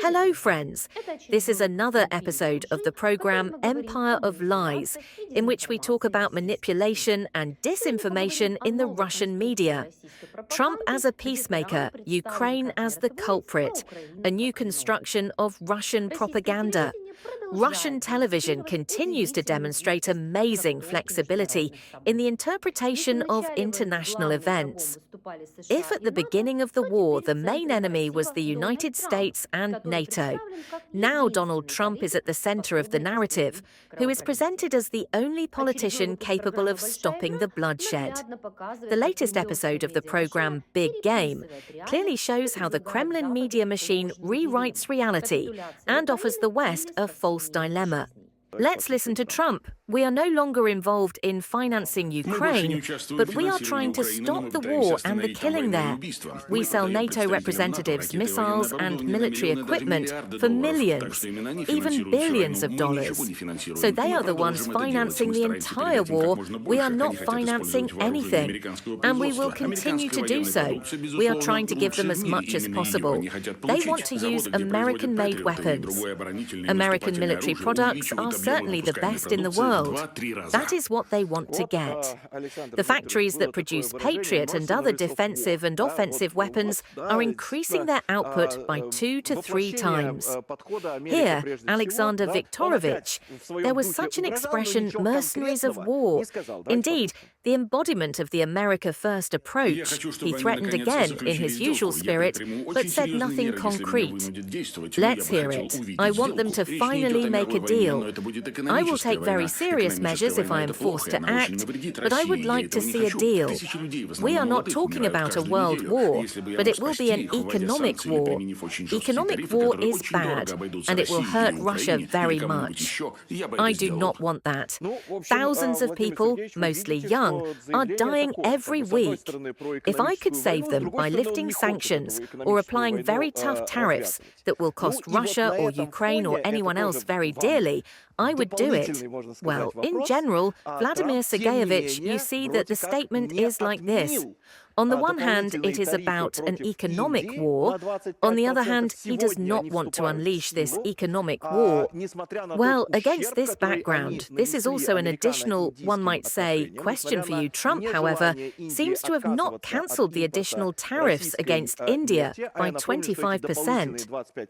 Hello, friends. This is another episode of the program Empire of Lies, in which we talk about manipulation and disinformation in the Russian media. Trump as a peacemaker, Ukraine as the culprit, a new construction of Russian propaganda. Russian television continues to demonstrate amazing flexibility in the interpretation of international events. If at the beginning of the war the main enemy was the United States and NATO, now Donald Trump is at the center of the narrative, who is presented as the only politician capable of stopping the bloodshed. The latest episode of the program Big Game clearly shows how the Kremlin media machine rewrites reality and offers the West a false dilemma. Let's listen to Trump. We are no longer involved in financing Ukraine, but we are trying to stop the war and the killing there. We sell NATO representatives missiles and military equipment for millions, even billions of dollars. So they are the ones financing the entire war. We are not financing anything, and we will continue to do so. We are trying to give them as much as possible. They want to use American-made weapons. American military products are certainly the best in the world. That is what they want to get. The factories that produce Patriot and other defensive and offensive weapons are increasing their output by 2 to 3 times. Here, Alexander Viktorovich, there was such an expression, mercenaries of war. Indeed, the embodiment of the America First approach. He threatened again in his usual spirit, but said nothing concrete. Let's hear it. I want them to finally make a deal. I will take very serious measures if I am forced to act, but I would like to see a deal. We are not talking about a world war, but it will be an economic war. Economic war is bad, and it will hurt Russia very much. I do not want that. Thousands of people, mostly young, are dying every week. If I could save them by lifting sanctions or applying very tough tariffs that will cost Russia or Ukraine or anyone else very dearly, I would do it. Well, in general, Vladimir Sergeyevich, you see that the statement is like this. On the one hand, it is about an economic war. On the other hand, he does not want to unleash this economic war. Well, against this background, this is also an additional, one might say, question for you. Trump, however, seems to have not cancelled the additional tariffs against India by 25%.